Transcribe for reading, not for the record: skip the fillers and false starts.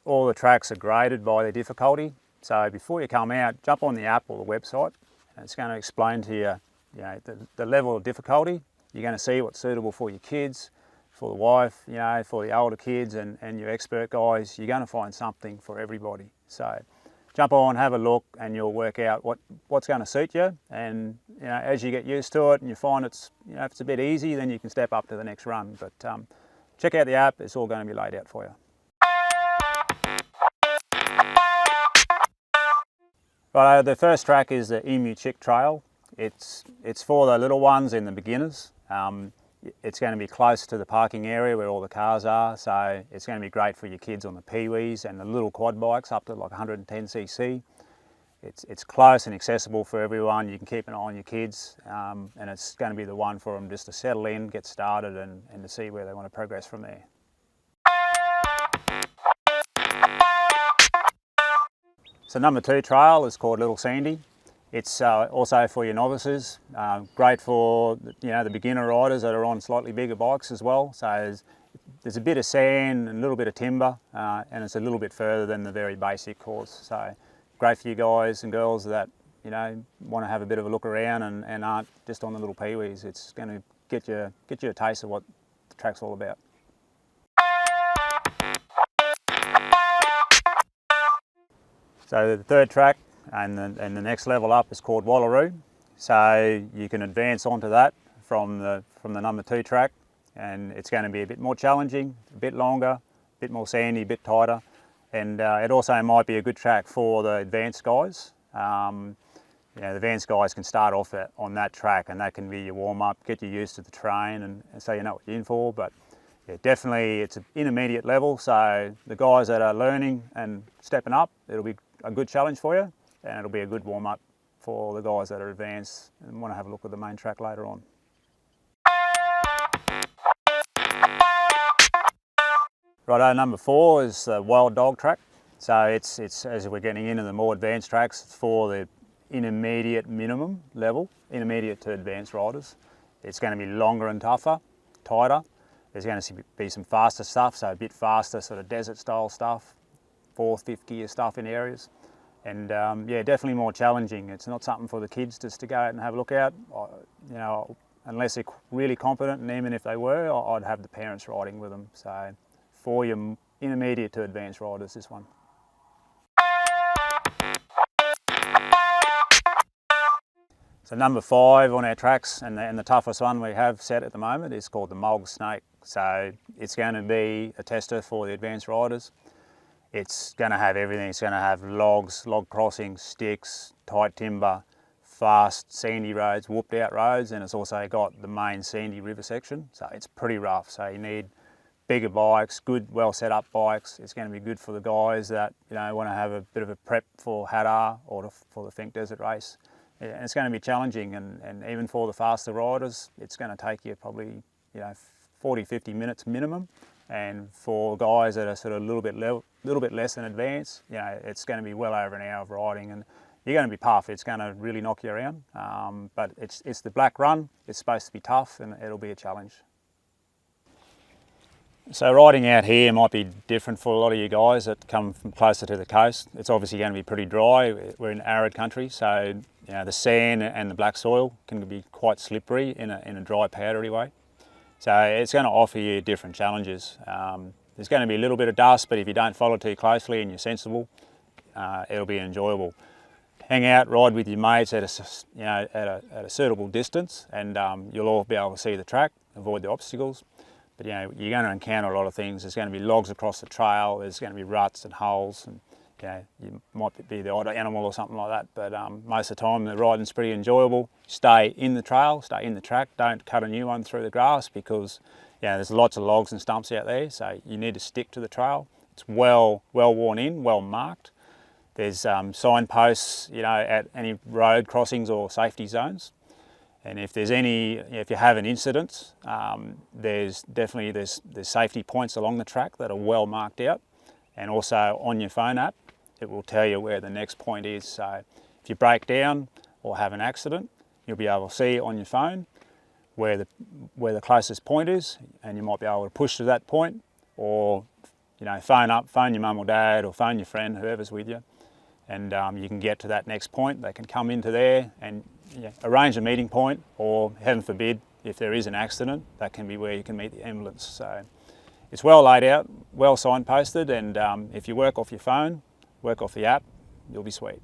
all the tracks are graded by their difficulty. So before you come out, jump on the app or the website, and it's going to explain to you, the level of difficulty. You're going to see what's suitable for your kids, for the wife, for the older kids and your expert guys. You're going to find something for everybody. So jump on, have a look, and you'll work out what's going to suit you. And as you get used to it and you find it's, if it's a bit easy, then you can step up to the next run. But check out the app, it's all going to be laid out for you. Right, the first track is the Emu Chick Trail. It's for the little ones and the beginners. It's going to be close to the parking area where all the cars are, so it's going to be great for your kids on the Pee-wees and the little quad bikes up to like 110cc. It's close and accessible for everyone. You can keep an eye on your kids, and it's going to be the one for them just to settle in, get started, and to see where they want to progress from there. So number 2 trail is called Little Sandy. It's also for your novices, great for the beginner riders that are on slightly bigger bikes as well. So there's a bit of sand and a little bit of timber, and it's a little bit further than the very basic course. So great for you guys and girls that want to have a bit of a look around and aren't just on the little Pee-wees. It's going to get you a taste of what the track's all about. So the third track and the next level up is called Wallaroo. So you can advance onto that from the number 2 track, and it's going to be a bit more challenging, a bit longer, a bit more sandy, a bit tighter, and it also might be a good track for the advanced guys. The advanced guys can start off on that track, and that can be your warm-up, get you used to the terrain, and so you know what you're in for. But yeah, definitely it's an intermediate level, so the guys that are learning and stepping up, it'll be a good challenge for you, and it'll be a good warm-up for the guys that are advanced and want to have a look at the main track later on. Righto, number 4 is the Wild Dog track. So it's as we're getting into the more advanced tracks, it's for the intermediate minimum level, intermediate to advanced riders. It's going to be longer and tougher, tighter. There's going to be some faster stuff, so a bit faster sort of desert style stuff, 4th, 5th gear stuff in areas. And yeah, definitely more challenging. It's not something for the kids just to go out and have a look at. Unless they're really competent, and even if they were, I'd have the parents riding with them. So for your intermediate to advanced riders, this one. So number 5 on our tracks, and the toughest one we have set at the moment, is called the Mulga Snake. So it's going to be a tester for the advanced riders. It's going to have everything. It's going to have logs, log crossings, sticks, tight timber, fast sandy roads, whooped out roads, and it's also got the main sandy river section. So it's pretty rough. So you need bigger bikes, good, well set up bikes. It's going to be good for the guys that want to have a bit of a prep for Hattah or for the Finke Desert Race. And it's going to be challenging, and even for the faster riders, it's going to take you probably 40-50 minutes minimum. And for guys that are sort of a little bit less than advanced, it's going to be well over an hour of riding, and you're going to be puffed. It's going to really knock you around. But it's the black run. It's supposed to be tough, and it'll be a challenge. So riding out here might be different for a lot of you guys that come from closer to the coast. It's obviously going to be pretty dry. We're in arid country, so the sand and the black soil can be quite slippery in a dry, powdery way. So it's going to offer you different challenges. There's going to be a little bit of dust, but if you don't follow too closely and you're sensible, it'll be enjoyable. Hang out, ride with your mates at a suitable distance, and you'll all be able to see the track, avoid the obstacles. But you're going to encounter a lot of things. There's going to be logs across the trail. There's going to be ruts and holes, and you might be the odd animal or something like that. But most of the time, the riding's pretty enjoyable. Stay in the trail, stay in the track. Don't cut a new one through the grass, because there's lots of logs and stumps out there. So you need to stick to the trail. It's well worn in, well marked. There's signposts, at any road crossings or safety zones. And if there's if you have an incident, there's safety points along the track that are well marked out, and also on your phone app, it will tell you where the next point is. So if you break down or have an accident, you'll be able to see on your phone where the closest point is, and you might be able to push to that point, or you know, phone your mum or dad, or phone your friend, whoever's with you, and you can get to that next point. They can come into there and arrange a meeting point, or heaven forbid, if there is an accident, that can be where you can meet the ambulance. So it's well laid out, well signposted, and if you work off your phone, work off the app, you'll be sweet.